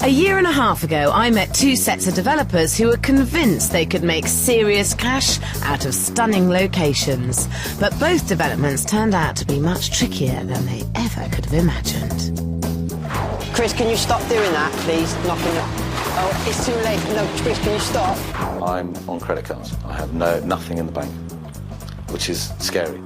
A year and a half ago, I met two sets of developers who were convinced they could make serious cash out of stunning locations. But both developments turned out to be much trickier than they ever could have imagined. Chris, can you stop doing that, please? Knocking it. Oh, it's too late. No, Chris, can you stop? I'm on credit cards. I have nothing in the bank, which is scary.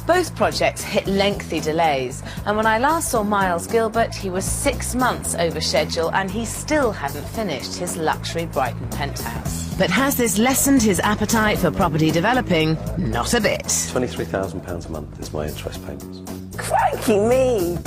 Both projects hit lengthy delays, and when I last saw Miles Gilbert, he was 6 months over schedule and he still hadn't finished his luxury Brighton penthouse. But has this lessened his appetite for property developing? Not a bit. £23,000 a month is my interest payments. Crikey me!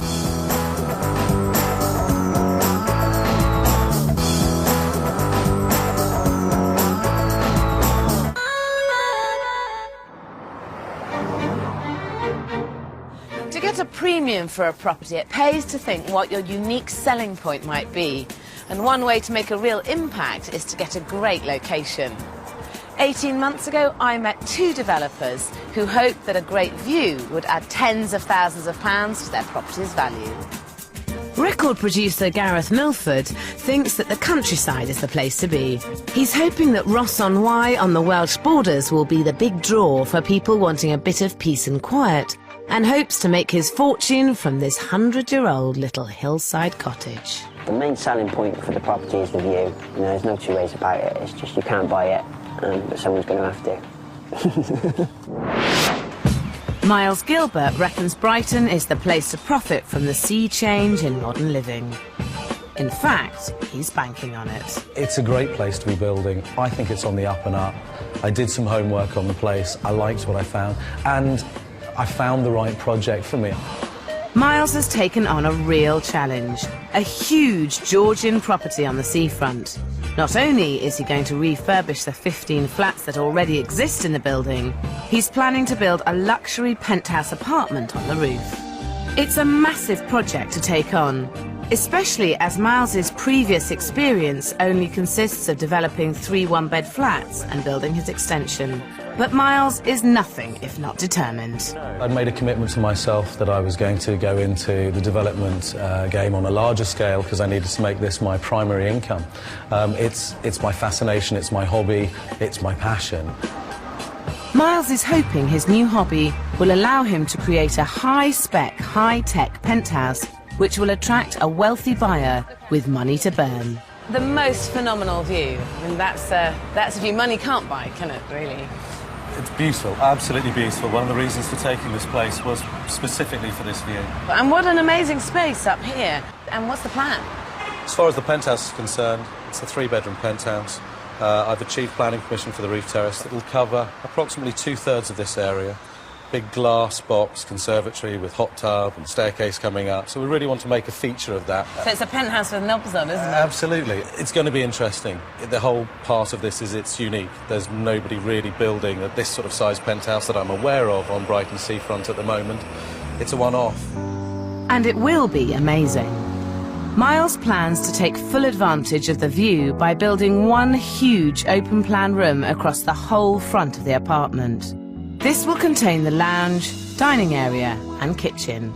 To get a premium for a property, it pays to think what your unique selling point might be. And one way to make a real impact is to get a great location. 18 months ago, I met two developers who hoped that a great view would add tens of thousands of pounds to their property's value. Record producer Gareth Milford thinks that the countryside is the place to be. He's hoping that Ross-on-Wye on the Welsh borders will be the big draw for people wanting a bit of peace and quiet, and hopes to make his fortune from this 100-year-old little hillside cottage. The main selling point for the property is the view. You know, there's no two ways about it. It's just you can't buy it, but someone's going to have to. Miles Gilbert reckons Brighton is the place to profit from the sea change in modern living. In fact, he's banking on it. It's a great place to be building. I think it's on the up and up. I did some homework on the place. I liked what I found, and I found the right project for me. Miles has taken on a real challenge, a huge Georgian property on the seafront. Not only is he going to refurbish the 15 flats that already exist in the building, he's planning to build a luxury penthouse apartment on the roof. It's a massive project to take on, especially as Miles's previous experience only consists of developing 3 one-bed flats and building his extension. But Miles is nothing if not determined. I'd made a commitment to myself that I was going to go into the development game on a larger scale because I needed to make this my primary income. It's my fascination, it's my hobby, it's my passion. Miles is hoping his new hobby will allow him to create a high-spec, high-tech penthouse which will attract a wealthy buyer with money to burn. The most phenomenal view. I mean, that's a view money can't buy, can it, really? It's beautiful, absolutely beautiful. One of the reasons for taking this place was specifically for this view. And what an amazing space up here. And what's the plan? As far as the penthouse is concerned, it's a 3-bedroom penthouse. I've achieved planning permission for the roof terrace that will cover approximately 2/3 of this area. Big glass box conservatory with hot tub and staircase coming up. So we really want to make a feature of that. So it's a penthouse with knobs on, isn't it? Absolutely. It's going to be interesting. The whole part of this is it's unique. There's nobody really building at this sort of size penthouse that I'm aware of on Brighton seafront at the moment. It's a one-off. And it will be amazing. Miles plans to take full advantage of the view by building one huge open-plan room across the whole front of the apartment. This will contain the lounge, dining area and kitchen.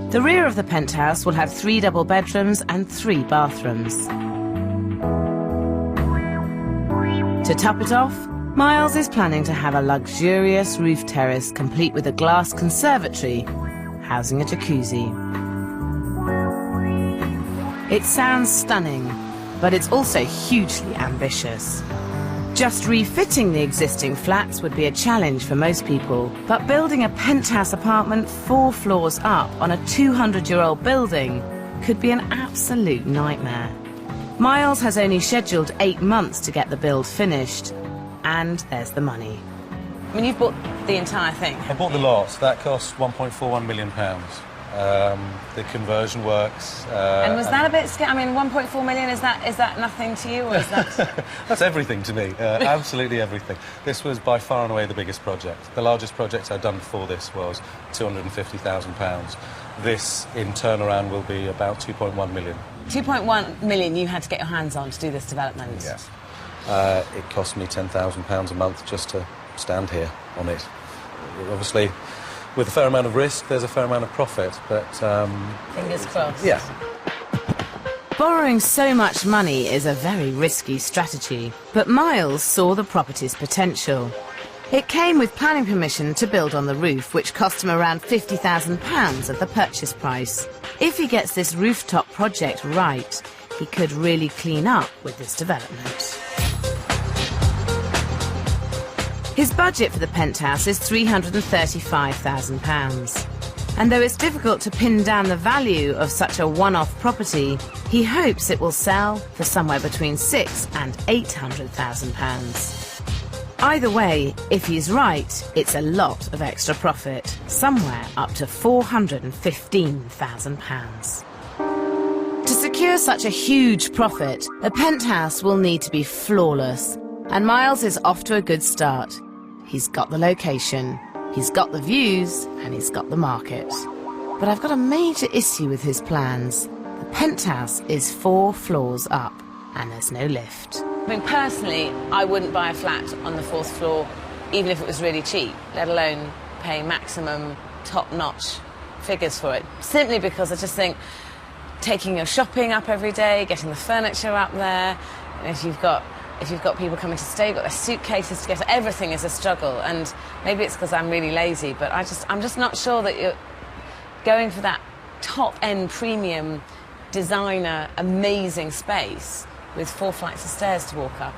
The rear of the penthouse will have 3 double bedrooms and 3 bathrooms. To top it off, Miles is planning to have a luxurious roof terrace complete with a glass conservatory, housing a jacuzzi. It sounds stunning, but it's also hugely ambitious. Just refitting the existing flats would be a challenge for most people, but building a penthouse apartment 4 floors up on a 200-year-old building could be an absolute nightmare. Miles has only scheduled 8 months to get the build finished, and there's the money. I mean, you've bought the entire thing. I bought the lot. That cost £1.41 million. The conversion works. And was that a bit scary? I mean, 1.4 million, is that nothing to you, or is that... That's everything to me, absolutely everything. This was by far and away the biggest project. The largest project I'd done before this was £250,000. This, in turnaround, will be about 2.1 million. 2.1 million you had to get your hands on to do this development? Yes. It cost me £10,000 a month just to stand here on it. Obviously, with a fair amount of risk, there's a fair amount of profit, but... Fingers crossed. Yeah. Borrowing so much money is a very risky strategy, but Miles saw the property's potential. It came with planning permission to build on the roof, which cost him around £50,000 of the purchase price. If he gets this rooftop project right, he could really clean up with this development. His budget for the penthouse is £335,000. And though it's difficult to pin down the value of such a one-off property, he hopes it will sell for somewhere between £600,000 and £800,000. Either way, if he's right, it's a lot of extra profit, somewhere up to £415,000. To secure such a huge profit, a penthouse will need to be flawless, and Miles is off to a good start. He's got the location, he's got the views, and he's got the market. But I've got a major issue with his plans. The penthouse is 4 floors up, and there's no lift. I mean, personally, I wouldn't buy a flat on the 4th floor, even if it was really cheap, let alone pay maximum top-notch figures for it. Simply because I just think taking your shopping up every day, getting the furniture up there, and if you've got people coming to stay, you've got their suitcases to get, everything is a struggle. And maybe it's because I'm really lazy, but I'm just not sure that you're going for that top-end premium designer amazing space with 4 flights of stairs to walk up.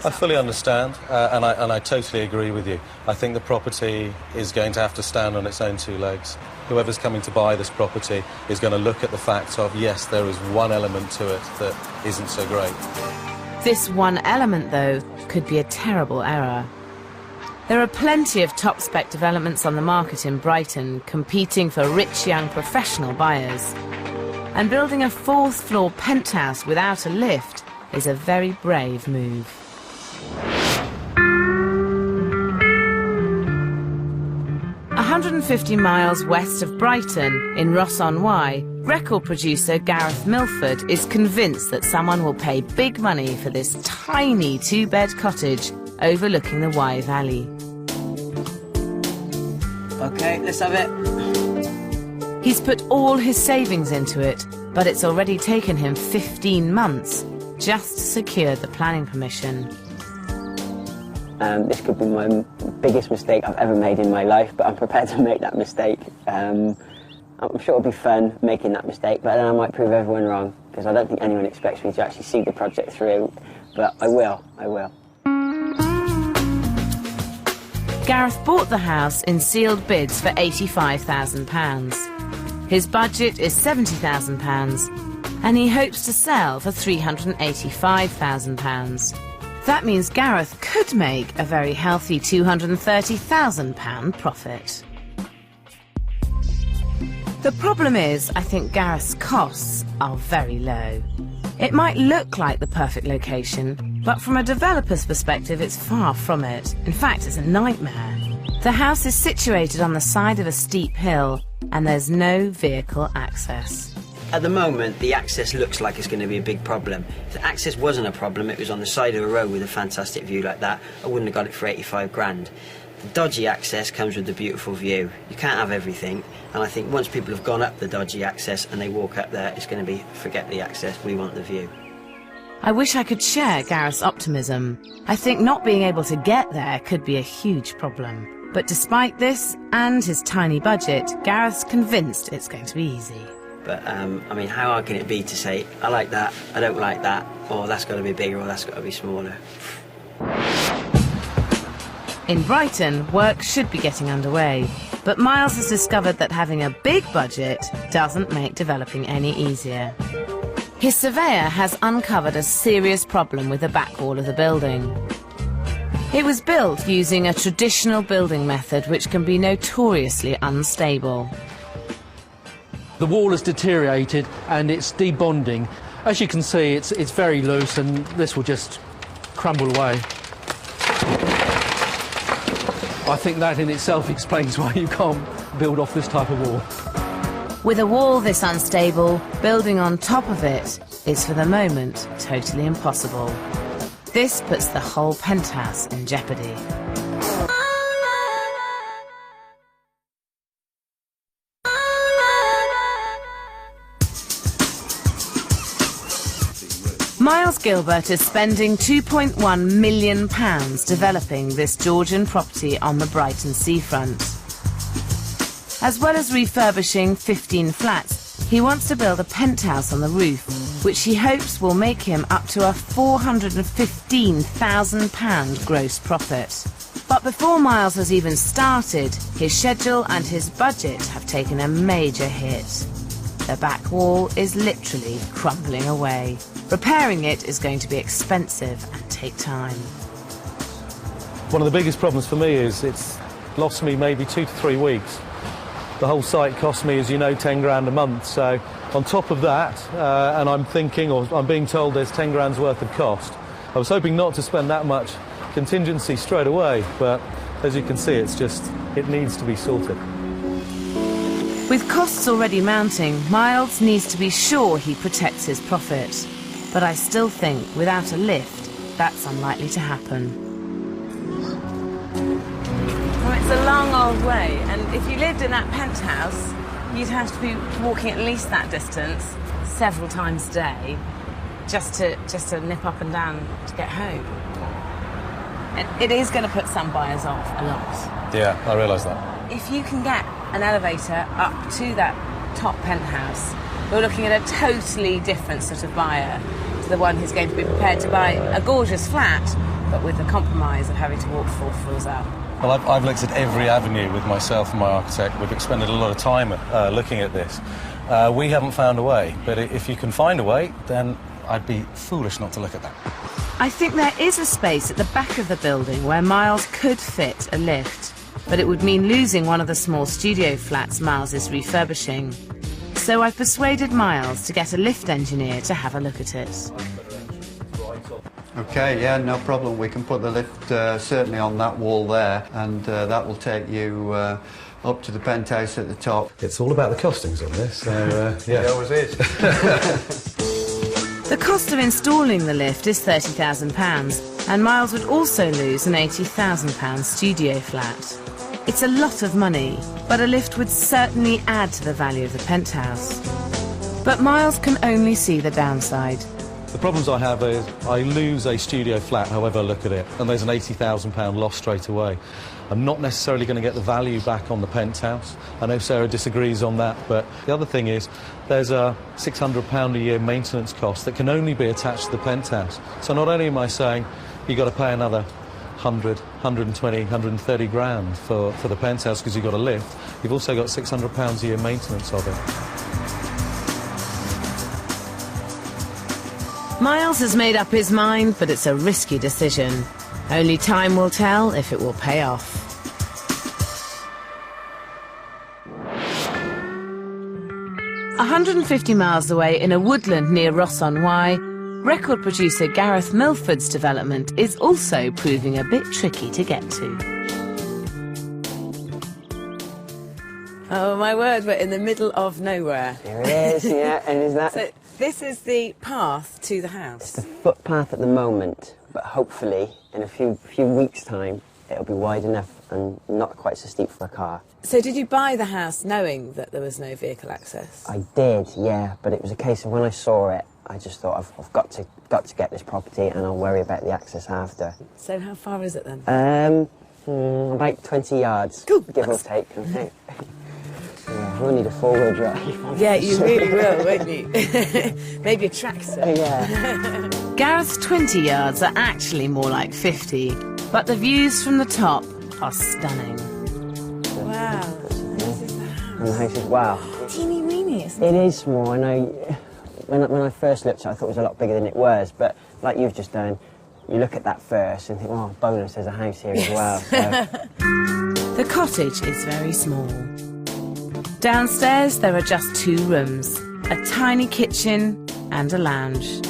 I fully understand, and I totally agree with you. I think the property is going to have to stand on its own 2 legs. Whoever's coming to buy this property is going to look at the fact of, yes, there is one element to it that isn't so great. This one element, though, could be a terrible error. There are plenty of top-spec developments on the market in Brighton competing for rich young professional buyers. And building a 4th-floor penthouse without a lift is a very brave move. – 150 miles west of Brighton, in Ross-on-Wye, record producer Gareth Milford is convinced that someone will pay big money for this tiny 2-bed cottage overlooking the Wye Valley. OK, let's have it. He's put all his savings into it, but it's already taken him 15 months just to secure the planning permission. This could be my biggest mistake I've ever made in my life, but I'm prepared to make that mistake. I'm sure it'll be fun making that mistake, but then I might prove everyone wrong, because I don't think anyone expects me to actually see the project through, but I will. Gareth bought the house in sealed bids for £85,000. His budget is £70,000, and he hopes to sell for £385,000. That means Gareth could make a very healthy £230,000 profit. The problem is, I think Gareth's costs are very low. It might look like the perfect location, but from a developer's perspective, it's far from it. In fact, it's a nightmare. The house is situated on the side of a steep hill, and there's no vehicle access. At the moment, the access looks like it's going to be a big problem. If the access wasn't a problem, it was on the side of a road with a fantastic view like that, I wouldn't have got it for 85 grand. The dodgy access comes with the beautiful view. You can't have everything, and I think once people have gone up the dodgy access and they walk up there, it's going to be, forget the access, we want the view. I wish I could share Gareth's optimism. I think not being able to get there could be a huge problem. But despite this, and his tiny budget, Gareth's convinced it's going to be easy. But, I mean, how hard can it be to say, I like that, I don't like that, or that's got to be bigger, or that's got to be smaller? In Brighton, work should be getting underway, but Miles has discovered that having a big budget doesn't make developing any easier. His surveyor has uncovered a serious problem with the back wall of the building. It was built using a traditional building method which can be notoriously unstable. The wall has deteriorated and it's debonding. As you can see, it's very loose and this will just crumble away. I think that in itself explains why you can't build off this type of wall. With a wall this unstable, building on top of it is for the moment totally impossible. This puts the whole penthouse in jeopardy. Miles Gilbert is spending £2.1 million developing this Georgian property on the Brighton seafront. As well as refurbishing 15 flats, he wants to build a penthouse on the roof, which he hopes will make him up to a £415,000 gross profit. But before Miles has even started, his schedule and his budget have taken a major hit. The back wall is literally crumbling away. Repairing it is going to be expensive and take time. One of the biggest problems for me is it's lost me maybe 2 to 3 weeks. The whole site cost me, as you know, 10 grand a month. So on top of that, and I'm thinking, or I'm being told there's 10 grand's worth of cost. I was hoping not to spend that much contingency straight away, but as you can see, it needs to be sorted. With costs already mounting, Miles needs to be sure he protects his profit. But I still think without a lift, that's unlikely to happen. Well, it's a long old way, and if you lived in that penthouse, you'd have to be walking at least that distance several times a day just to nip up and down to get home. It is going to put some buyers off a lot. Yeah, I realise that. If you can get an elevator up to that top penthouse, we're looking at a totally different sort of buyer to the one who's going to be prepared to buy a gorgeous flat, but with the compromise of having to walk 4 floors up. Well, I've looked at every avenue with myself and my architect. We've expended a lot of time looking at this. We haven't found a way, but if you can find a way, then I'd be foolish not to look at that. I think there is a space at the back of the building where Miles could fit a lift, but it would mean losing one of the small studio flats Miles is refurbishing. So I've persuaded Miles to get a lift engineer to have a look at it. OK, yeah, no problem. We can put the lift certainly on that wall there, and that will take you up to the penthouse at the top. It's all about the costings on this, so yeah. It always is. The cost of installing the lift is £30,000, and Miles would also lose an £80,000 studio flat. It's a lot of money, but a lift would certainly add to the value of the penthouse. But Miles can only see the downside. The problems I have is I lose a studio flat, however I look at it, and there's an £80,000 loss straight away. I'm not necessarily going to get the value back on the penthouse. I know Sarah disagrees on that, but the other thing is there's a £600 a year maintenance cost that can only be attached to the penthouse. So not only am I saying you've got to pay another 100, 120, 130 grand for the penthouse because you've got a lift, you've also got £600 a year maintenance of it. Miles has made up his mind, but it's a risky decision. Only time will tell if it will pay off. "150 miles away in a woodland near Ross-on-Wye, record producer Gareth Milford's development is also proving a bit tricky to get to. Oh my word, we're in the middle of nowhere. Here it is, yeah, and is that... So this is the path to the house. It's the footpath at the moment, but hopefully in a few weeks' time it'll be wide enough and not quite so steep for a car. So did you buy the house knowing that there was no vehicle access? I did, yeah, but it was a case of when I saw it, I just thought I've got to get this property and I'll worry about the access after. So how far is it then? About 20 yards, Cool. give or take, I think. Yeah, we'll need a four-wheel drive. Yeah, you really will, won't you? Maybe a tractor. Yeah. Gareth's 20 yards are actually more like 50, but the views from the top are stunning. Wow, this is the house. And the house is, wow. Teeny weeny, isn't It is small, I know. When I first looked at it, I thought it was a lot bigger than it was, but like you've just done, you look at that first and think, oh, bonus, there's a house here as well. So. The cottage is very small. Downstairs there are just 2 rooms, a tiny kitchen and a lounge.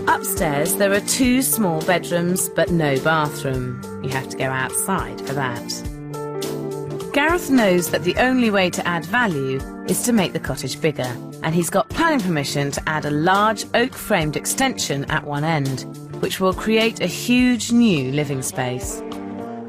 Upstairs there are 2 small bedrooms but no bathroom. You have to go outside for that. Gareth knows that the only way to add value is to make the cottage bigger, and he's got planning permission to add a large oak-framed extension at one end, which will create a huge new living space.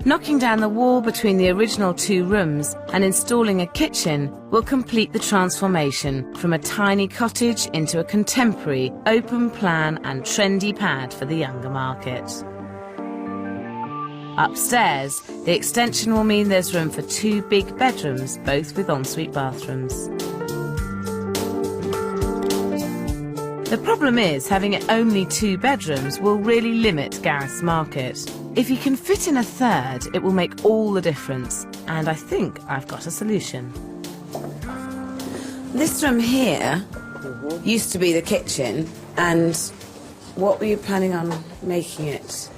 Knocking down the wall between the original 2 rooms and installing a kitchen will complete the transformation from a tiny cottage into a contemporary, open-plan and trendy pad for the younger market. Upstairs, the extension will mean there's room for 2 big bedrooms, both with ensuite bathrooms. The problem is, having only 2 bedrooms will really limit Gareth's market. If he can fit in a third, it will make all the difference, and I think I've got a solution. This room here used to be the kitchen, and what were you planning on making it?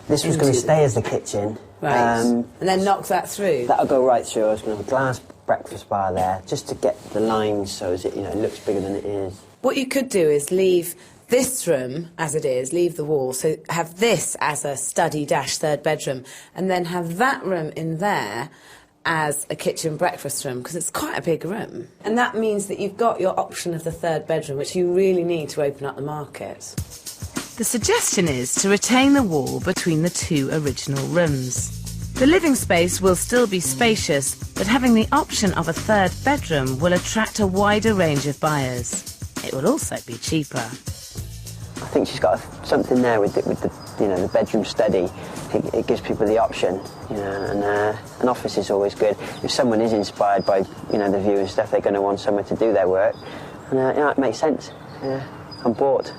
This was going to stay as the kitchen. Right, and then knock that through? That'll go right through. I was going to have a glass breakfast bar there, just to get the lines so as it, it looks bigger than it is. What you could do is leave this room as it is, leave the wall, so have this as a study-third bedroom, and then have that room in there as a kitchen breakfast room, because it's quite a big room. And that means that you've got your option of the 3rd bedroom, which you really need to open up the market. The suggestion is to retain the wall between the 2 original rooms. The living space will still be spacious, but having the option of a 3rd bedroom will attract a wider range of buyers. It will also be cheaper. I think she's got something there with the bedroom study. It gives people the option, and an office is always good. If someone is inspired by, the view and stuff, they're going to want somewhere to do their work. And, it makes sense. I'm bored.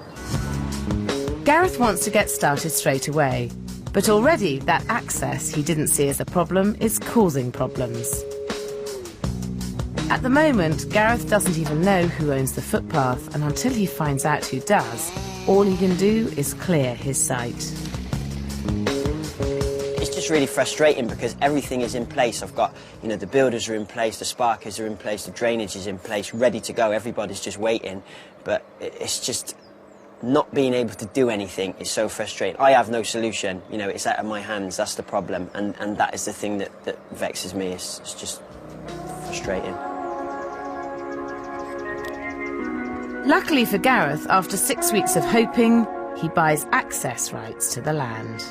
Gareth wants to get started straight away, but already that access he didn't see as a problem is causing problems. At the moment, Gareth doesn't even know who owns the footpath, and until he finds out who does, all he can do is clear his site. It's just really frustrating because everything is in place. I've got, the builders are in place, the sparkers are in place, the drainage is in place, ready to go. Everybody's just waiting, but it's just not being able to do anything is so frustrating. I have no solution, it's out of my hands. That's the problem, and that is the thing that vexes me. It's just frustrating. Luckily for Gareth, after 6 weeks of hoping, he buys access rights to the land.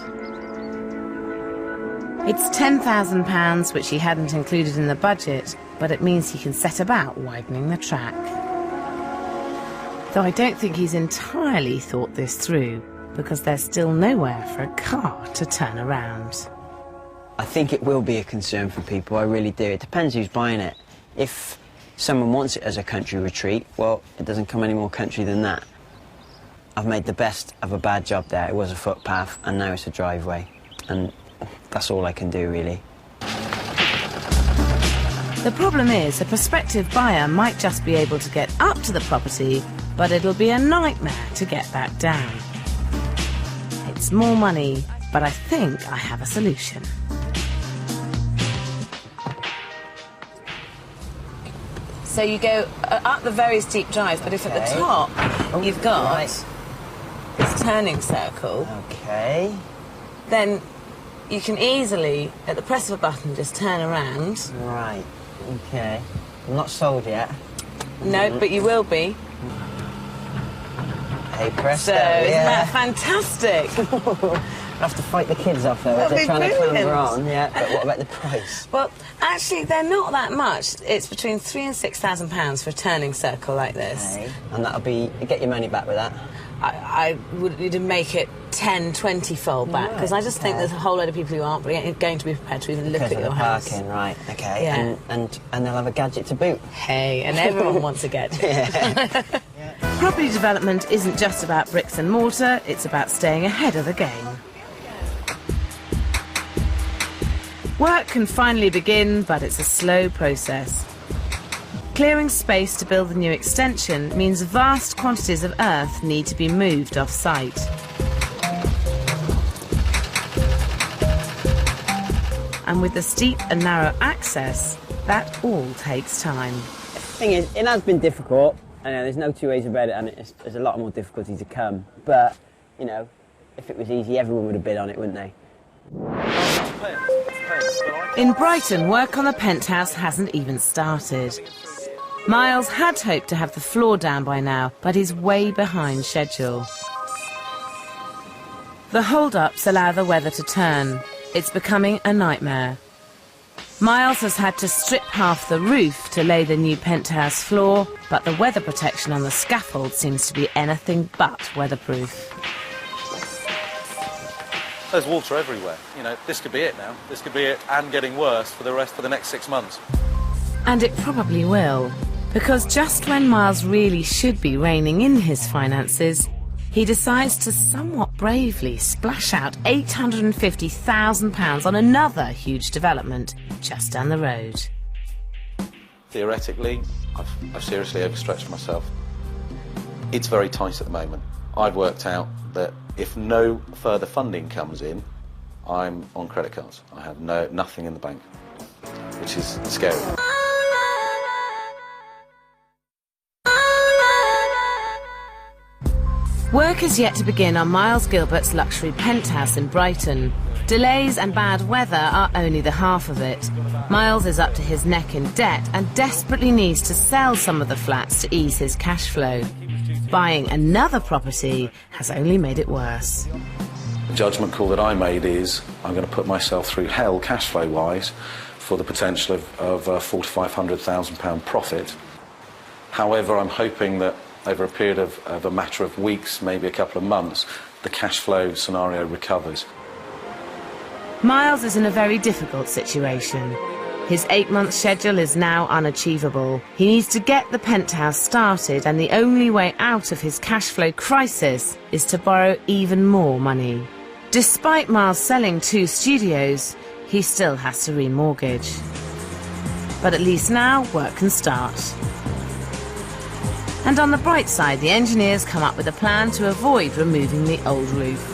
It's £10,000, which he hadn't included in the budget, but it means he can set about widening the track. Though I don't think he's entirely thought this through, because there's still nowhere for a car to turn around. I think it will be a concern for people, I really do. It depends who's buying it. If someone wants it as a country retreat, well, it doesn't come any more country than that. I've made the best of a bad job there. It was a footpath, and now it's a driveway. And that's all I can do, really. The problem is, a prospective buyer might just be able to get up to the property, but it'll be a nightmare to get back down. It's more money, but I think I have a solution. So you go up the very steep drive, but if at the top you've got this turning circle, then you can easily, at the press of a button, just turn around. Right, okay. I'm not sold yet. No, but you will be. Hey, presto, So, isn't that fantastic? I'll have to fight the kids off though. They're trying to clamber on, but what about the price? Well, actually, they're not that much. It's between £3,000 and £6,000 for a turning circle like this. Okay. And that'll be, get your money back with that? I would make it 10, 20-fold back, because I just think there's a whole load of people who aren't going to be prepared to even look at your house. Parking, right, okay. Yeah. And they'll have a gadget to boot. Hey, and everyone wants a gadget. Property development isn't just about bricks and mortar, it's about staying ahead of the game. Work can finally begin, but it's a slow process. Clearing space to build the new extension means vast quantities of earth need to be moved off-site. And with the steep and narrow access, that all takes time. The thing is, it has been difficult. I know there's no two ways about it, and there's a lot more difficulty to come. But, if it was easy, everyone would have bid on it, wouldn't they? In Brighton, work on the penthouse hasn't even started. Miles had hoped to have the floor down by now, but he's way behind schedule. The hold-ups allow the weather to turn. it's becoming a nightmare. Miles has had to strip half the roof to lay the new penthouse floor, but the weather protection on the scaffold seems to be anything but weatherproof. There's water everywhere. You know, this could be it now. This could be it, and getting worse for the next 6 months. And it probably will, because just when Miles really should be reining in his finances, he decides to somewhat bravely splash out £850,000 on another huge development just down the road. Theoretically, I've seriously overstretched myself. It's very tight at the moment. I've worked out that if no further funding comes in, I'm on credit cards. I have nothing in the bank, which is scary. Work is yet to begin on Miles Gilbert's luxury penthouse in Brighton. Delays and bad weather are only the half of it. Miles is up to his neck in debt and desperately needs to sell some of the flats to ease his cash flow. Buying another property has only made it worse. The judgment call that I made is I'm going to put myself through hell cash flow wise for the potential of a £400,000 to £500,000 profit. However, I'm hoping that over a period of a matter of weeks, maybe a couple of months, the cash flow scenario recovers. Miles is in a very difficult situation. His 8-month schedule is now unachievable. He needs to get the penthouse started, and the only way out of his cash flow crisis is to borrow even more money. Despite Miles selling 2 studios, he still has to remortgage. But at least now work can start. And on the bright side, the engineers come up with a plan to avoid removing the old roof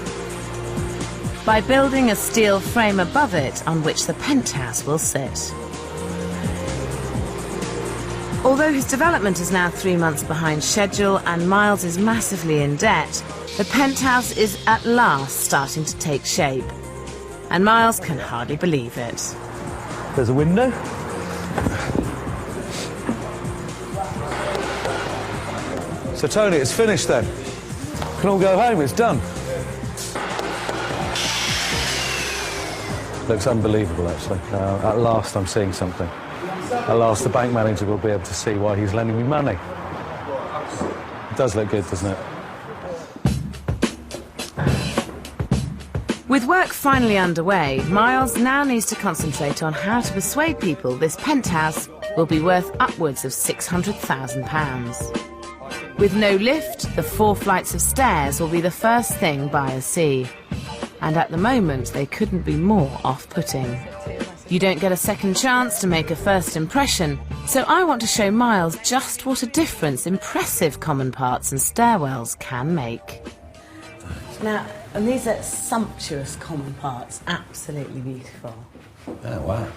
by building a steel frame above it on which the penthouse will sit. Although his development is now 3 months behind schedule and Miles is massively in debt, the penthouse is at last starting to take shape. And Miles can hardly believe it. There's a window. So, Tony, it's finished then. We can all go home, it's done. Looks unbelievable, actually. At last I'm seeing something. At last the bank manager will be able to see why he's lending me money. It does look good, doesn't it? With work finally underway, Miles now needs to concentrate on how to persuade people this penthouse will be worth upwards of £600,000. With no lift, the 4 flights of stairs will be the first thing buyers see. And at the moment, they couldn't be more off-putting. You don't get a second chance to make a first impression, so I want to show Miles just what a difference impressive common parts and stairwells can make. Now, and these are sumptuous common parts, absolutely beautiful. Oh, wow.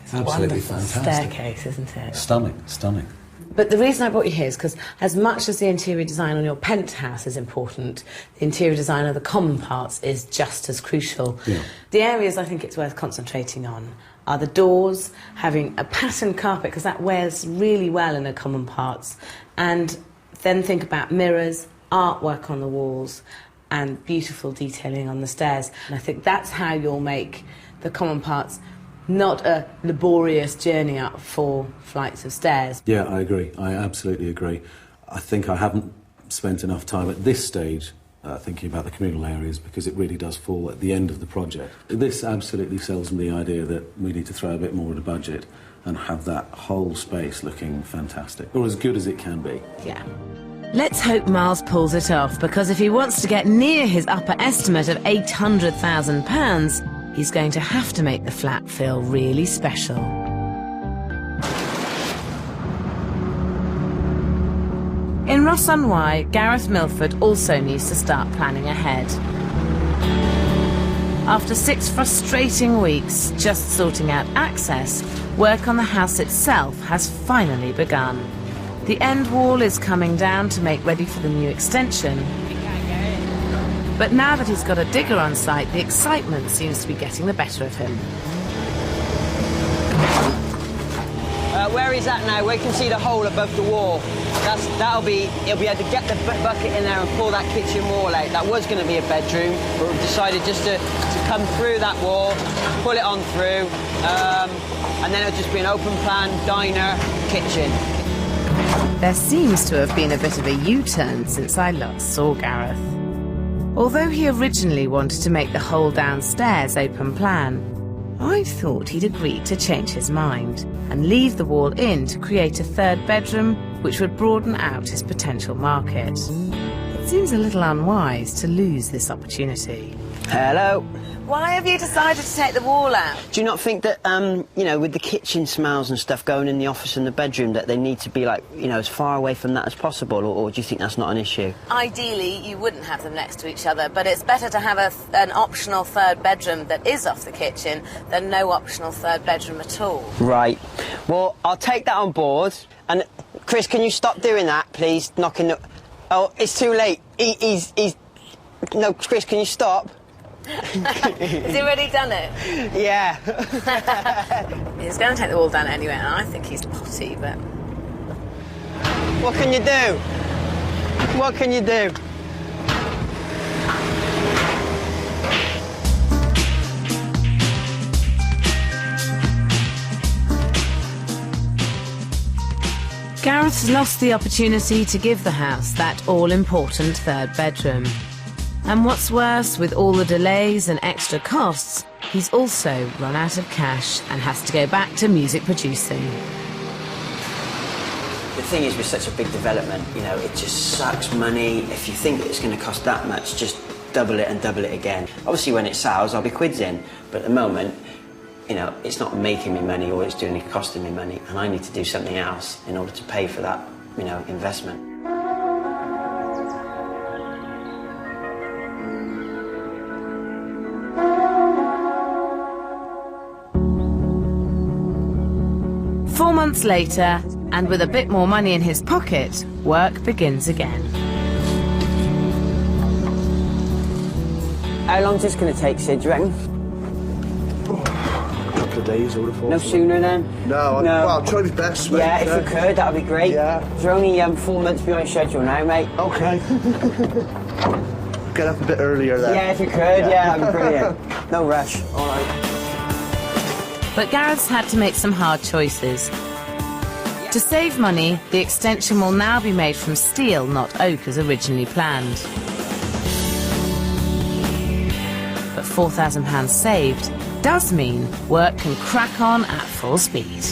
It's Absolutely a fantastic. staircase, isn't it? Stunning, stunning. But the reason I brought you here is because as much as the interior design on your penthouse is important, the interior design of the common parts is just as crucial. Yeah. The areas I think it's worth concentrating on are the doors, having a patterned carpet, because that wears really well in the common parts, and then think about mirrors, artwork on the walls, and beautiful detailing on the stairs. And I think that's how you'll make the common parts not a laborious journey up 4 flights of stairs. Yeah, I agree. I absolutely agree. I think I haven't spent enough time at this stage thinking about the communal areas, because it really does fall at the end of the project. This absolutely sells me the idea that we need to throw a bit more at a budget and have that whole space looking fantastic, or as good as it can be. Yeah. Let's hope Miles pulls it off, because if he wants to get near his upper estimate of £800,000, he's going to have to make the flat feel really special. In Ross-on-Wye, Gareth Milford also needs to start planning ahead. After 6 frustrating weeks just sorting out access, work on the house itself has finally begun. The end wall is coming down to make ready for the new extension. But now that he's got a digger on site, the excitement seems to be getting the better of him. Where he's at now, we can see the hole above the wall. He'll be able to get the bucket in there and pull that kitchen wall out. That was going to be a bedroom, but we've decided just to come through that wall, pull it on through, and then it'll just be an open plan diner, kitchen. There seems to have been a bit of a U-turn since I last saw Gareth. Although he originally wanted to make the whole downstairs open plan, I thought he'd agreed to change his mind and leave the wall in to create a third bedroom which would broaden out his potential market. It seems a little unwise to lose this opportunity. Hello. Why have you decided to take the wall out? Do you not think that, you know, with the kitchen smells and stuff going in the office and the bedroom, that they need to be, like, you know, as far away from that as possible, or do you think that's not an issue? Ideally, you wouldn't have them next to each other, but it's better to have an optional third bedroom that is off the kitchen than no optional third bedroom at all. Right. Well, I'll take that on board. And, Chris, can you stop doing that, please? Knocking the... Oh, it's too late. He's... No, Chris, can you stop? Has he already done it? Yeah. He's going to take the wall down anyway, and I think he's potty, but... What can you do? What can you do? Gareth's lost the opportunity to give the house that all-important third bedroom. And what's worse, with all the delays and extra costs, he's also run out of cash and has to go back to music producing. The thing is, with such a big development, you know, it just sucks money. If you think that it's going to cost that much, just double it and double it again. Obviously, when it sells, I'll be quids in. But at the moment, you know, it's not making me money, or it's costing me money, and I need to do something else in order to pay for that, you know, investment. Four months later, and with a bit more money in his pocket, work begins again. How long's this going to take, Sid, do you reckon? A couple of days, I would have thought. No sooner then? No, well, I'll try my best, mate. Yeah, if you could, that would be great. Yeah. You're only 4 months behind schedule now, mate. Okay. Get up a bit earlier then. Yeah, if you could, yeah, that'd be brilliant. No rush. All right. But Gareth's had to make some hard choices. To save money, the extension will now be made from steel, not oak, as originally planned. But £4,000 saved does mean work can crack on at full speed.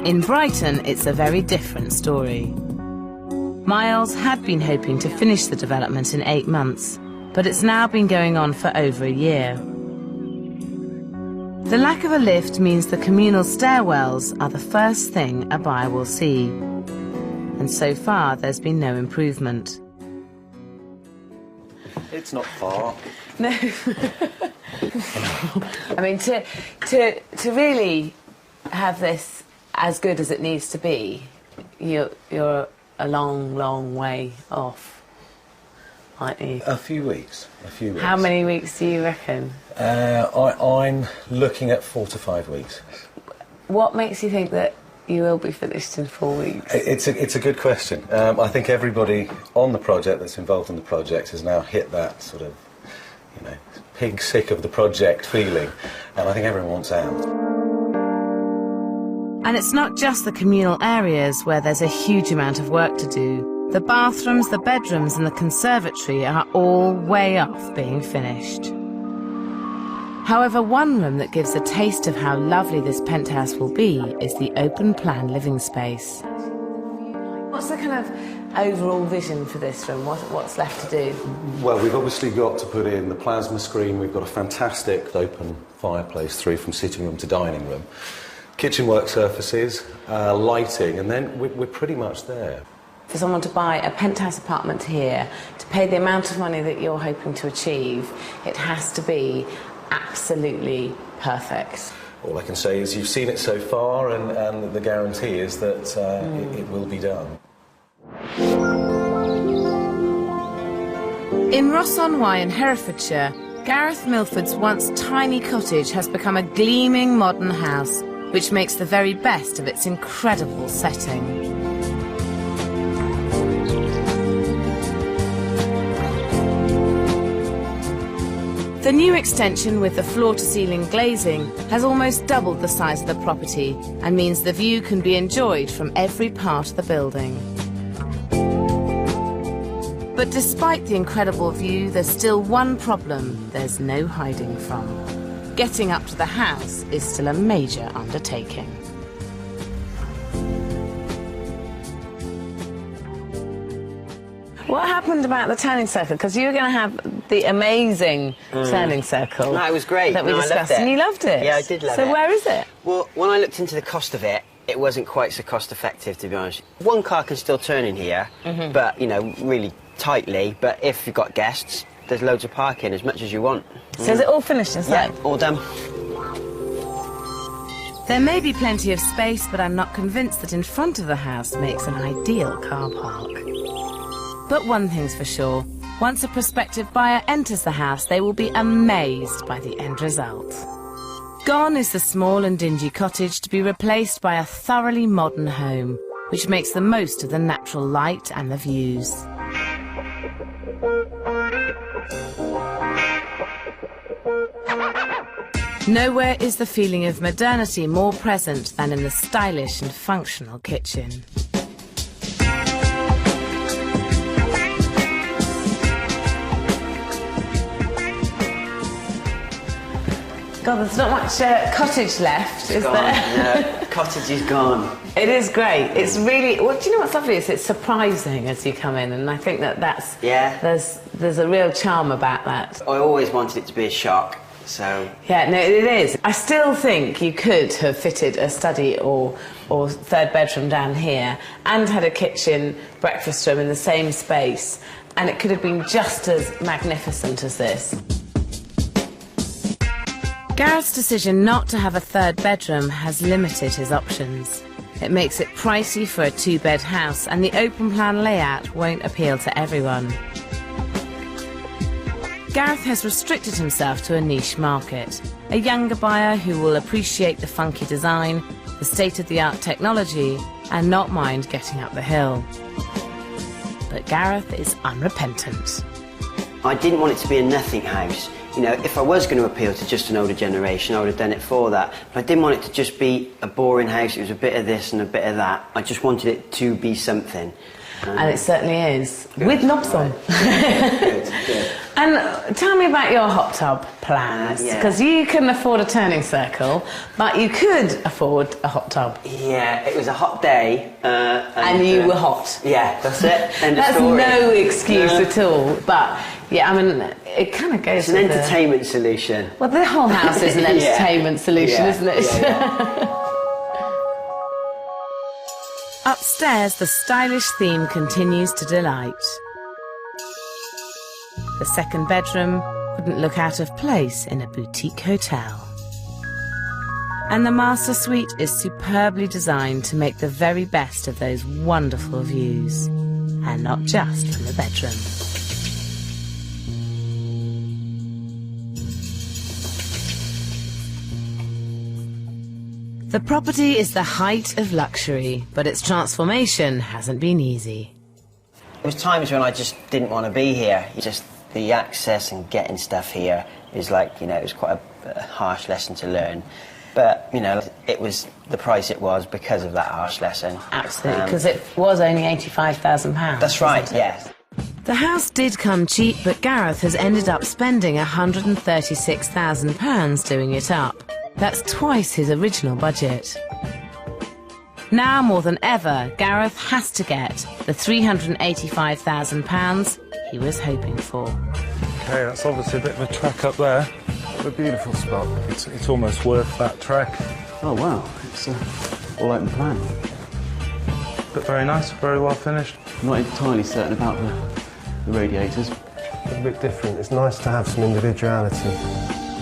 In Brighton, it's a very different story. Miles had been hoping to finish the development in 8 months, but it's now been going on for over a year. The lack of a lift means the communal stairwells are the first thing a buyer will see. And so far, there's been no improvement. It's not far. No. I mean, to really have this as good as it needs to be, you're a long, long way off, aren't you? A few weeks. How many weeks do you reckon? I'm looking at 4 to 5 weeks. What makes you think that you will be finished in 4 weeks? It's a good question. I think everybody on the project that's involved in the project has now hit that sort of, you know, pig sick of the project feeling, and I think everyone wants out. And it's not just the communal areas where there's a huge amount of work to do. The bathrooms, the bedrooms and the conservatory are all way off being finished. However, one room that gives a taste of how lovely this penthouse will be is the open-plan living space. What's the kind of overall vision for this room? What's left to do? Well, we've obviously got to put in the plasma screen. We've got a fantastic open fireplace through from sitting room to dining room. Kitchen work surfaces, lighting, and then we're pretty much there. For someone to buy a penthouse apartment here, to pay the amount of money that you're hoping to achieve, it has to be absolutely perfect. All I can say is you've seen it so far, and the guarantee is that it will be done. In Ross-on-Wye in Herefordshire, Gareth Milford's once tiny cottage has become a gleaming modern house, which makes the very best of its incredible setting. The new extension with the floor-to-ceiling glazing has almost doubled the size of the property and means the view can be enjoyed from every part of the building. But despite the incredible view, there's still one problem there's no hiding from. Getting up to the house is still a major undertaking. What happened about the turning circle? Because you were going to have the amazing turning circle. No, it was great. That we discussed, I loved it. and you loved it. Yeah, I did love it. So where is it? Well, when I looked into the cost of it, it wasn't quite so cost effective, to be honest. One car can still turn in here, but, you know, really tightly. But if you've got guests, there's loads of parking, as much as you want. So is it all finished inside? Yeah, all done. There may be plenty of space, but I'm not convinced that in front of the house makes an ideal car park. But one thing's for sure, once a prospective buyer enters the house, they will be amazed by the end result. Gone is the small and dingy cottage to be replaced by a thoroughly modern home, which makes the most of the natural light and the views. Nowhere is the feeling of modernity more present than in the stylish and functional kitchen. God, there's not much cottage left, is there? Yeah, cottage is gone. It is great. It's really... Well, do you know what's lovely is it's surprising as you come in, and I think that's... Yeah. There's a real charm about that. I always wanted it to be a shock, so... Yeah, no, it is. I still think you could have fitted a study or third bedroom down here and had a kitchen, breakfast room in the same space, and it could have been just as magnificent as this. Gareth's decision not to have a third bedroom has limited his options. It makes it pricey for a two-bed house, and the open plan layout won't appeal to everyone. Gareth has restricted himself to a niche market, a younger buyer who will appreciate the funky design, the state-of-the-art technology, and not mind getting up the hill. But Gareth is unrepentant. I didn't want it to be a nothing house. You know, if I was going to appeal to just an older generation, I would have done it for that. But I didn't want it to just be a boring house. It was a bit of this and a bit of that. I just wanted it to be something. And it certainly is. Good. With knobs on. Good. And tell me about your hot tub plans. Because you couldn't afford a turning circle, but you could afford a hot tub. Yeah, it was a hot day. And you were hot. Yeah, that's it. End of that's story. No excuse at all. But, yeah, I mean, it kind of goes It's an entertainment solution. Well, the whole house is an entertainment solution, isn't it? Yeah. Upstairs, the stylish theme continues to delight. The second bedroom wouldn't look out of place in a boutique hotel. And the master suite is superbly designed to make the very best of those wonderful views, and not just from the bedroom. The property is the height of luxury, but its transformation hasn't been easy. There was times when I just didn't want to be here. Just the access and getting stuff here is like, you know, it was quite a harsh lesson to learn. But, you know, it was the price it was because of that harsh lesson. Absolutely, because it was only £85,000. That's right, yes. The house did come cheap, but Gareth has ended up spending £136,000 doing it up. That's twice his original budget. Now more than ever, Gareth has to get the £385,000 he was hoping for. Okay, that's obviously a bit of a trek up there. A beautiful spot. It's almost worth that trek. Oh wow, it's all open plan. But very nice, very well finished. I'm not entirely certain about the radiators. A bit different. It's nice to have some individuality.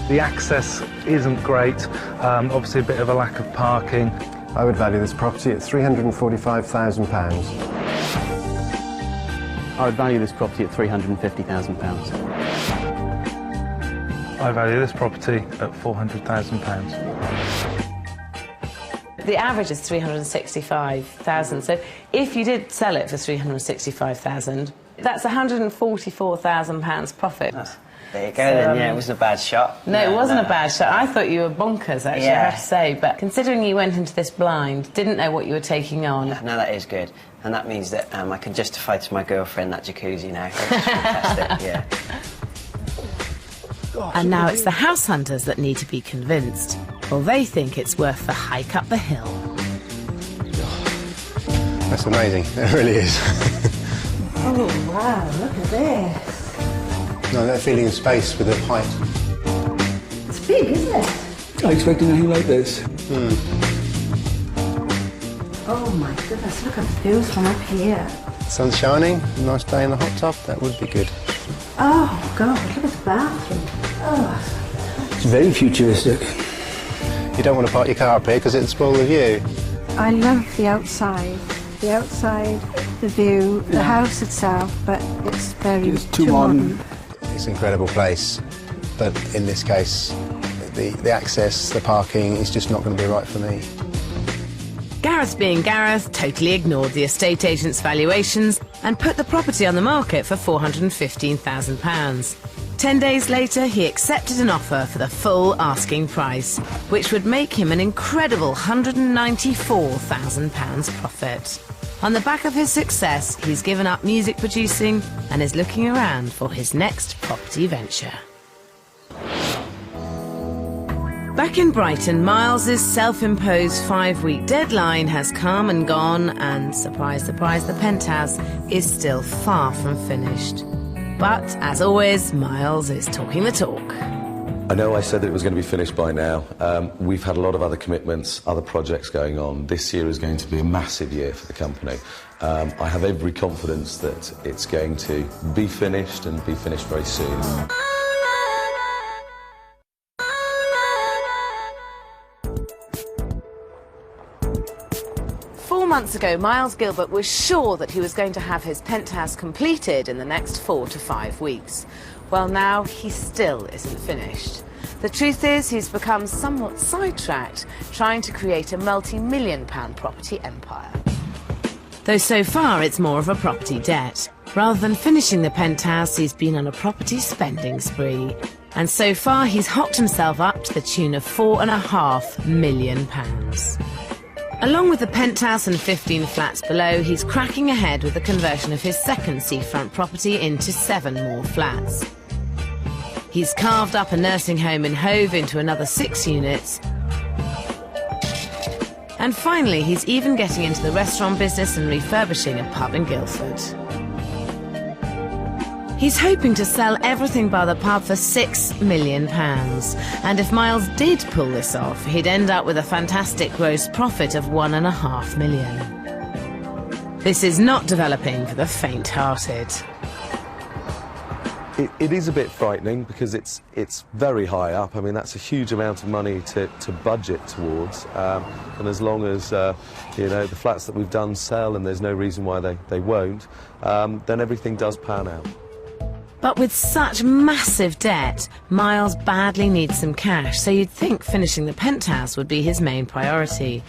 The access isn't great, obviously a bit of a lack of parking. I would value this property at £345,000. I would value this property at £350,000. I value this property at £400,000. the average is 365,000. So if you did sell it for 365,000, that's £144,000 profit. There you go then, yeah, it wasn't a bad shot. No, it wasn't a bad shot. I thought you were bonkers, actually, Yeah. I have to say. But considering you went into this blind, didn't know what you were taking on. No, that is good. And that means that I can justify to my girlfriend that jacuzzi now. It's fantastic, yeah. And now it's the house hunters that need to be convinced. Well, they think it's worth the hike up the hill. That's amazing, it really is. Oh, wow, look at this. No, that feeling of space with the height. It's big, isn't it? I expected anything like this. Oh, my goodness, look at the views from up here. Sun's shining, nice day in the hot tub, that would be good. Oh, God, look at the bathroom. Oh, It's very futuristic. You don't want to park your car up here because it'll spoil the view. I love the outside. The outside, the view, the house itself, but it's very too modern. It's an incredible place, but in this case, the access, the parking is just not going to be right for me. Gareth, being Gareth, totally ignored the estate agent's valuations and put the property on the market for £415,000. 10 days later, he accepted an offer for the full asking price, which would make him an incredible £194,000 profit. On the back of his success, he's given up music producing and is looking around for his next property venture. Back in Brighton, Miles's self-imposed 5-week deadline has come and gone, and surprise, surprise, the penthouse is still far from finished. But, as always, Miles is talking the talk. I know I said that it was going to be finished by now. We've had a lot of other commitments, other projects going on. This year is going to be a massive year for the company. I have every confidence that it's going to be finished and be finished very soon. 4 months ago, Miles Gilbert was sure that he was going to have his penthouse completed in the next 4 to 5 weeks. Well, now he still isn't finished. The truth is, he's become somewhat sidetracked, trying to create a multi-million-pound property empire. Though so far it's more of a property debt. Rather than finishing the penthouse, he's been on a property spending spree. And so far he's hocked himself up to the tune of £4.5 million. Along with the penthouse and 15 flats below, he's cracking ahead with the conversion of his second seafront property into 7 more flats. He's carved up a nursing home in Hove into another 6 units. And finally, he's even getting into the restaurant business and refurbishing a pub in Guildford. He's hoping to sell everything by the pub for £6 million. And if Miles did pull this off, he'd end up with a fantastic gross profit of £1.5 million. This is not developing for the faint-hearted. It is a bit frightening because it's very high up. I mean, that's a huge amount of money to budget towards. And as long as, you know, the flats that we've done sell and there's no reason why they won't, then everything does pan out. But with such massive debt, Miles badly needs some cash, so you'd think finishing the penthouse would be his main priority.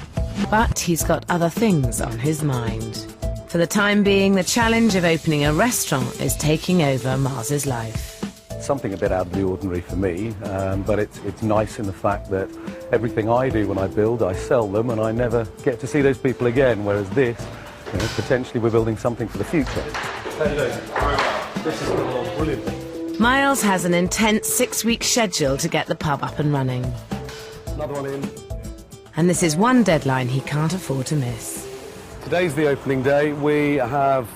But he's got other things on his mind. For the time being, the challenge of opening a restaurant is taking over Miles's life. Something a bit out of the ordinary for me, but it's nice in the fact that everything I do when I build, I sell them, and I never get to see those people again, whereas this, you know, potentially we're building something for the future. This is brilliant. Miles has an intense 6-week schedule to get the pub up and running. Another one in. And this is one deadline he can't afford to miss. Today's the opening day. We have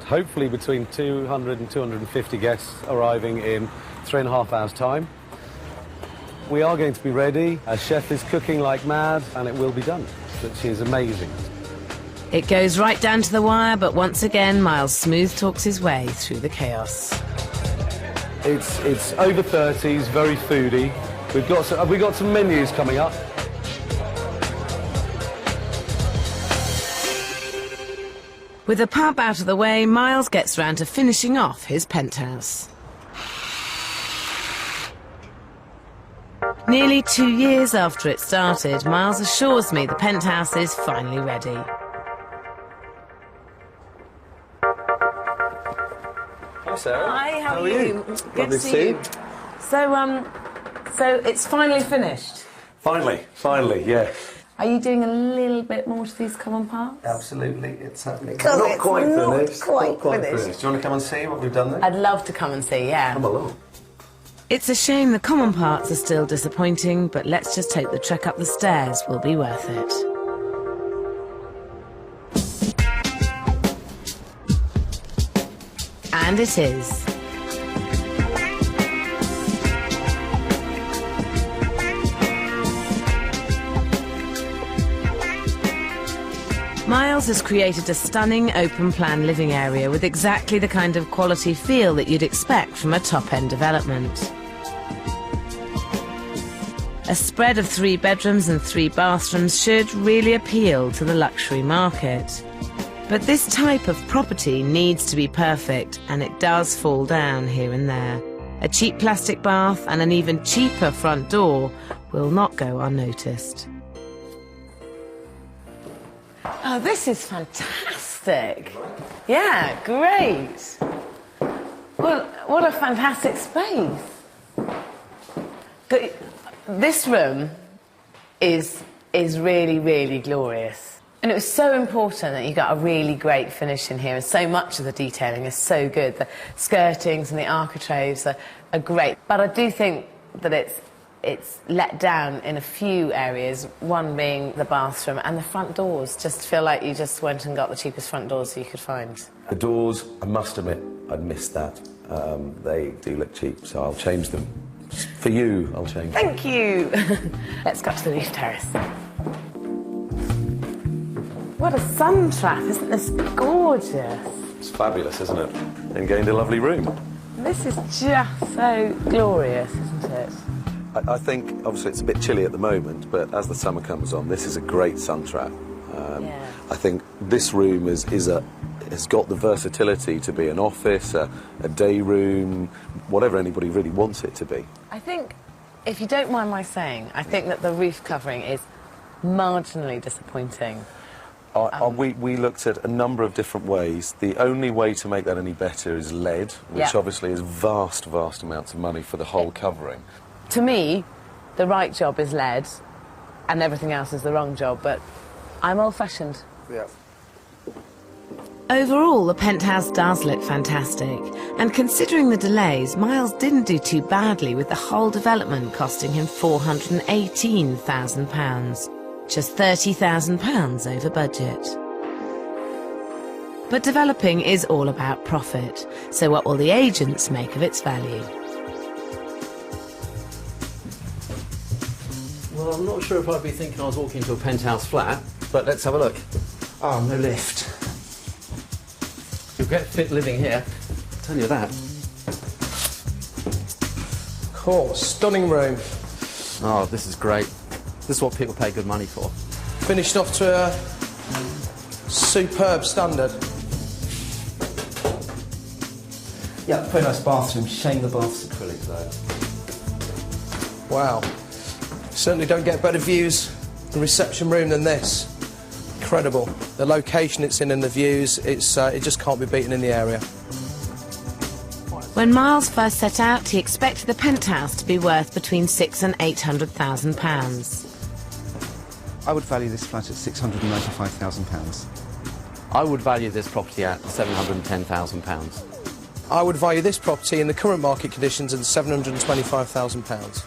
hopefully between 200 and 250 guests arriving in 3.5 hours' time. We are going to be ready. Our chef is cooking like mad, and it will be done, which is amazing. It goes right down to the wire, but once again, Miles smooth talks his way through the chaos. It's over 30s, very foodie. We've got some menus coming up. With the pub out of the way, Miles gets round to finishing off his penthouse. Nearly 2 years after it started, Miles assures me the penthouse is finally ready. Hi, Sarah. Hi, how are you? Good Lovely to see you. So it's finally finished. Finally, yeah. Are you doing a little bit more to these common parts? Absolutely, it's happening. Because Not it's quite not finished. quite Not quite finished. finished. Do you want to come and see what we've done there? I'd love to come and see, yeah. Come along. It's a shame the common parts are still disappointing, but let's just hope the trek up the stairs will be worth it. And it is. Miles has created a stunning open-plan living area with exactly the kind of quality feel that you'd expect from a top-end development. A spread of 3 bedrooms and 3 bathrooms should really appeal to the luxury market. But this type of property needs to be perfect, and it does fall down here and there. A cheap plastic bath and an even cheaper front door will not go unnoticed. Oh, this is fantastic. Yeah, great. Well, what a fantastic space. This room is really, really glorious. And it was so important that you got a really great finish in here, and so much of the detailing is so good. The skirtings and the architraves are great. But I do think that it's let down in a few areas, one being the bathroom, and the front doors just feel like you just went and got the cheapest front doors you could find. The doors, I must admit, I'd missed that. They do look cheap, so I'll change them. For you, I'll change them. Thank you. Let's go to the roof terrace. What a sun trap, isn't this gorgeous? It's fabulous, isn't it? And gained a lovely room. This is just so glorious, isn't it? I think, obviously, it's a bit chilly at the moment, but as the summer comes on, this is a great sun trap. I think this room has got the versatility to be an office, a day room, whatever anybody really wants it to be. I think, if you don't mind my saying, I think that the roof covering is marginally disappointing. We looked at a number of different ways. The only way to make that any better is lead, which obviously is vast amounts of money for the whole covering. To me, the right job is lead, and everything else is the wrong job, but I'm old-fashioned. Yeah. Overall, the penthouse does look fantastic, and considering the delays, Miles didn't do too badly with the whole development costing him £418,000, just £30,000 over budget. But developing is all about profit, so what will the agents make of its value? Well, I'm not sure if I'd be thinking I was walking into a penthouse flat, but let's have a look. Oh, no lift. You'll get fit living here, I'll tell you that. Cool, stunning room. Oh, this is great. This is what people pay good money for. Finished off to a superb standard. Yeah, very nice bathroom. Shame the bath's acrylic though. Wow. Certainly don't get better views in the reception room than this. Incredible. The location it's in and the views, it just can't be beaten in the area. When Miles first set out, he expected the penthouse to be worth between £600,000 and £800,000. I would value this flat at £695,000. I would value this property at £710,000. I would value this property in the current market conditions at £725,000.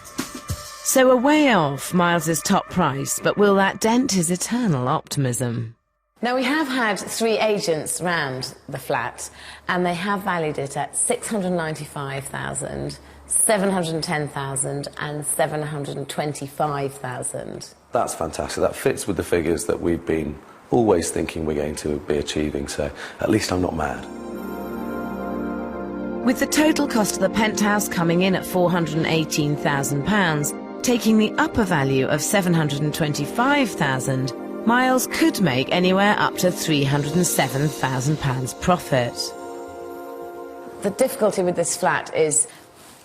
So a way off Miles's top price, but will that dent his eternal optimism? Now, we have had 3 agents round the flat, and they have valued it at £695,000, £710,000 and £725,000. That's fantastic. That fits with the figures that we've been always thinking we're going to be achieving, so at least I'm not mad. With the total cost of the penthouse coming in at £418,000, taking the upper value of £725,000, Miles could make anywhere up to £307,000 profit. The difficulty with this flat is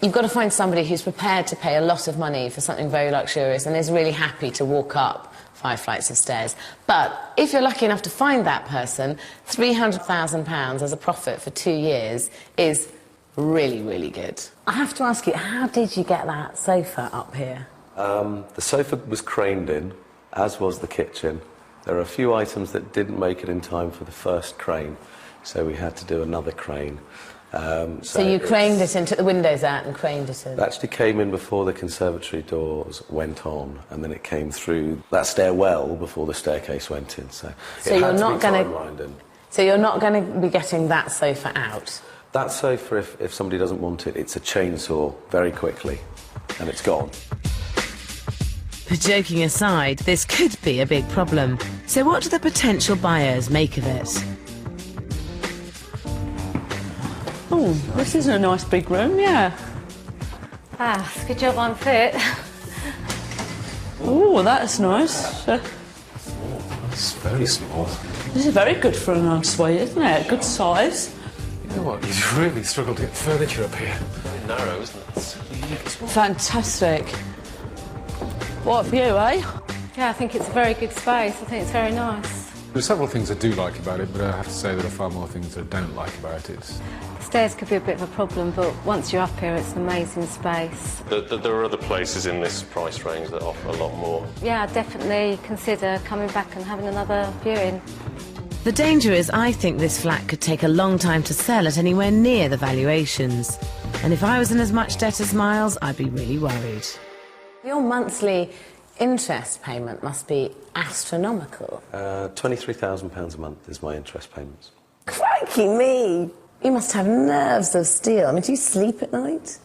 You've got to find somebody who's prepared to pay a lot of money for something very luxurious and is really happy to walk up 5 flights of stairs. But if you're lucky enough to find that person, £300,000 as a profit for 2 years is really, really good. I have to ask you, how did you get that sofa up here? The sofa was craned in, as was the kitchen. There are a few items that didn't make it in time for the first crane, so we had to do another crane. So you craned it in, took the windows out and craned it in? It actually came in before the conservatory doors went on, and then it came through that stairwell before the staircase went in. So you're not going to. So you're not going to be getting that sofa out. That sofa, if somebody doesn't want it, it's a chainsaw very quickly, and it's gone. But joking aside, this could be a big problem. So what do the potential buyers make of it? Oh, this is a nice big room, yeah. Ah, good job I'm fit. Oh, that's nice. It's very small. This is very good for an ensuite, isn't it? Good size. You know what? You'd really struggle to get furniture up here. Very narrow, isn't it? Fantastic. What view, eh? Yeah, I think it's a very good space. I think it's very nice. There are several things I do like about it, but I have to say there are far more things I don't like about it. Stairs could be a bit of a problem, but once you're up here, it's an amazing space. There are other places in this price range that offer a lot more. Yeah, I'd definitely consider coming back and having another viewing. The danger is I think this flat could take a long time to sell at anywhere near the valuations. And if I was in as much debt as Miles, I'd be really worried. Your monthly interest payment must be astronomical. £23,000 a month is my interest payments. Crikey me! You must have nerves of steel. I mean, do you sleep at night?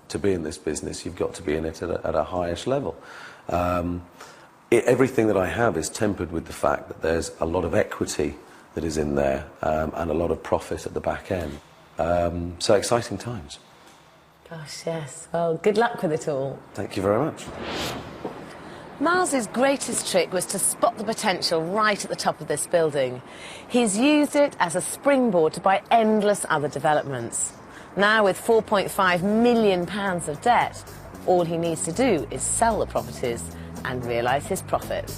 To be in this business, you've got to be in it at a highest level. Everything that I have is tempered with the fact that there's a lot of equity that is in there and a lot of profit at the back end. So exciting times. Gosh, yes. Well, good luck with it all. Thank you very much. Miles's greatest trick was to spot the potential right at the top of this building. He's used it as a springboard to buy endless other developments. Now, with £4.5 million of debt, all he needs to do is sell the properties and realise his profit.